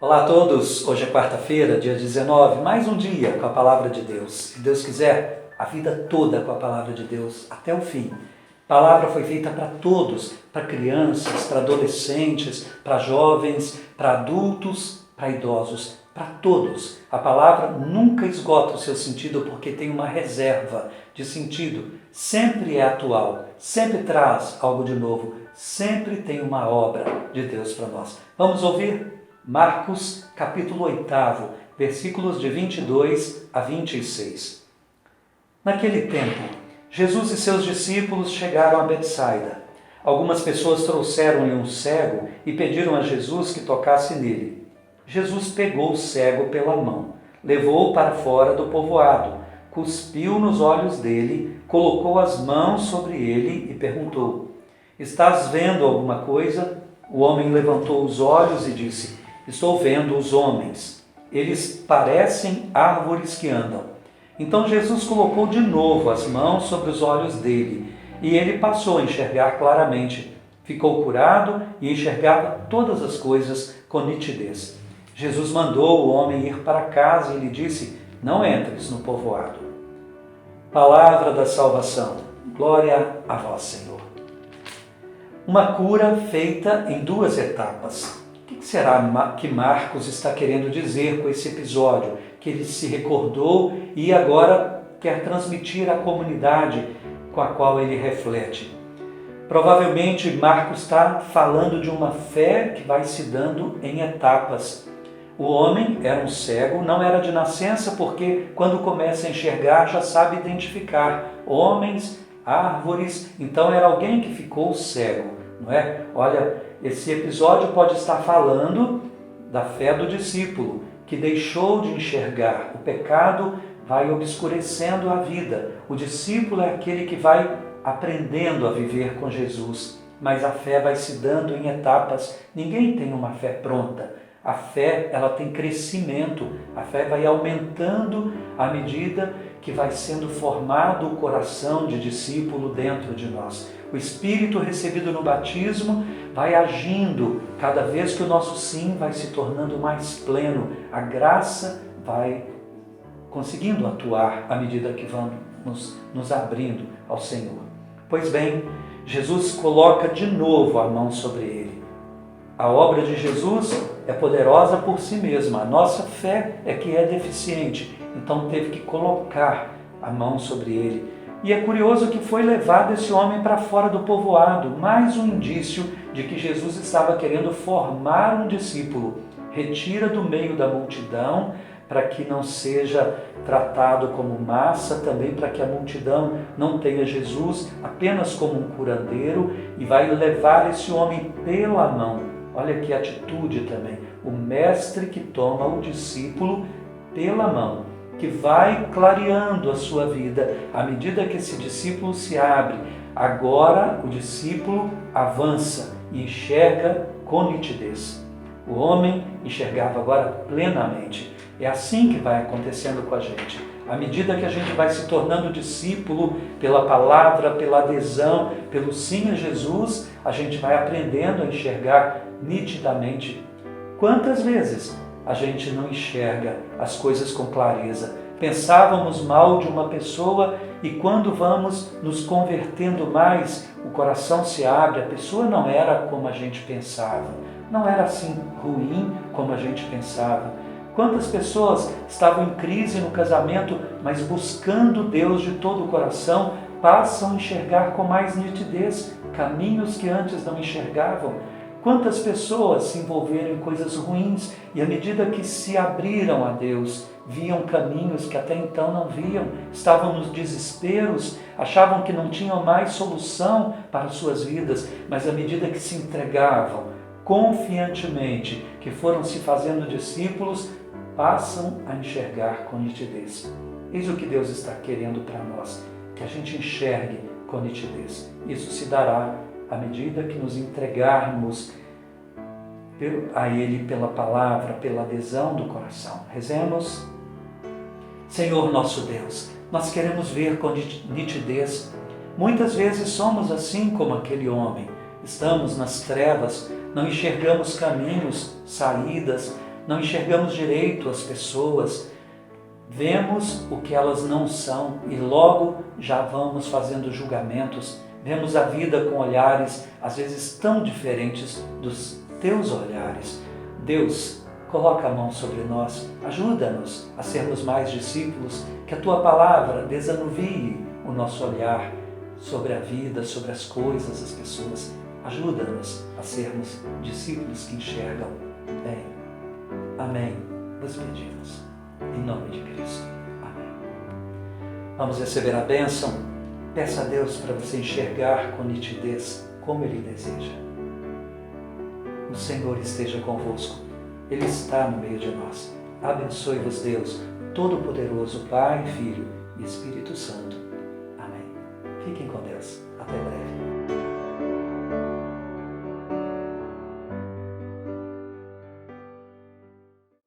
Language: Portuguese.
Olá a todos, hoje é quarta-feira, dia 19, mais um dia com a Palavra de Deus. Se Deus quiser, a vida toda com a Palavra de Deus, até o fim. A palavra foi feita para todos, para crianças, para adolescentes, para jovens, para adultos, para idosos, para todos. A palavra nunca esgota o seu sentido porque tem uma reserva de sentido. Sempre é atual, sempre traz algo de novo, sempre tem uma obra de Deus para nós. Vamos ouvir? Marcos, capítulo 8, versículos de 22 a 26. Naquele tempo, Jesus e seus discípulos chegaram a Betsaida. Algumas pessoas trouxeram-lhe um cego e pediram a Jesus que tocasse nele. Jesus pegou o cego pela mão, levou-o para fora do povoado, cuspiu nos olhos dele, colocou as mãos sobre ele e perguntou: "Estás vendo alguma coisa?" O homem levantou os olhos e disse: "Estou vendo os homens. Eles parecem árvores que andam." Então Jesus colocou de novo as mãos sobre os olhos dele, e ele passou a enxergar claramente. Ficou curado e enxergava todas as coisas com nitidez. Jesus mandou o homem ir para casa e lhe disse: "Não entres no povoado." Palavra da salvação. Glória a vós, Senhor. Uma cura feita em duas etapas. O que será que Marcos está querendo dizer com esse episódio? Que ele se recordou e agora quer transmitir à comunidade com a qual ele reflete. Provavelmente Marcos está falando de uma fé que vai se dando em etapas. O homem era um cego, não era de nascença, porque quando começa a enxergar já sabe identificar homens, árvores, então era alguém que ficou cego, não é? Olha, esse episódio pode estar falando da fé do discípulo, que deixou de enxergar. O pecado vai obscurecendo a vida. O discípulo é aquele que vai aprendendo a viver com Jesus, mas a fé vai se dando em etapas. Ninguém tem uma fé pronta. A fé, ela tem crescimento. A fé vai aumentando à medida que vai sendo formado o coração de discípulo dentro de nós. O Espírito recebido no batismo vai agindo cada vez que o nosso sim vai se tornando mais pleno. A graça vai conseguindo atuar à medida que vamos nos abrindo ao Senhor. Pois bem, Jesus coloca de novo a mão sobre ele. A obra de Jesus é poderosa por si mesma. A nossa fé é que é deficiente. Então teve que colocar a mão sobre ele. E é curioso que foi levado esse homem para fora do povoado. Mais um indício de que Jesus estava querendo formar um discípulo. Retira do meio da multidão para que não seja tratado como massa, também para que a multidão não tenha Jesus apenas como um curandeiro, e vai levar esse homem pela mão. Olha que atitude também. O mestre que toma o discípulo pela mão, que vai clareando a sua vida à medida que esse discípulo se abre. Agora o discípulo avança e enxerga com nitidez. O homem enxergava agora plenamente. É assim que vai acontecendo com a gente. À medida que a gente vai se tornando discípulo pela palavra, pela adesão, pelo sim a Jesus, a gente vai aprendendo a enxergar nitidamente. Quantas vezes a gente não enxerga as coisas com clareza? Pensávamos mal de uma pessoa e quando vamos nos convertendo mais, o coração se abre. A pessoa não era como a gente pensava, não era assim ruim como a gente pensava. Quantas pessoas estavam em crise no casamento, mas buscando Deus de todo o coração, passam a enxergar com mais nitidez caminhos que antes não enxergavam. Quantas pessoas se envolveram em coisas ruins e à medida que se abriram a Deus, viam caminhos que até então não viam, estavam nos desesperos, achavam que não tinham mais solução para suas vidas, mas à medida que se entregavam confiantemente, que foram se fazendo discípulos, passam a enxergar com nitidez. Eis o que Deus está querendo para nós, que a gente enxergue com nitidez. Isso se dará à medida que nos entregarmos a Ele pela palavra, pela adesão do coração. Rezemos. Senhor nosso Deus, nós queremos ver com nitidez. Muitas vezes somos assim como aquele homem. Estamos nas trevas, não enxergamos caminhos, saídas, não enxergamos direito as pessoas, vemos o que elas não são e logo já vamos fazendo julgamentos, vemos a vida com olhares às vezes tão diferentes dos teus olhares. Deus, coloca a mão sobre nós, ajuda-nos a sermos mais discípulos, que a Tua palavra desanuvie o nosso olhar sobre a vida, sobre as coisas, as pessoas. Ajuda-nos a sermos discípulos que enxergam bem. Amém. Vos pedimos. Em nome de Cristo. Amém. Vamos receber a bênção. Peça a Deus para você enxergar com nitidez como Ele deseja. O Senhor esteja convosco. Ele está no meio de nós. Abençoe-vos Deus, Todo-Poderoso, Pai, Filho e Espírito Santo. Amém. Fiquem com Deus. Até breve.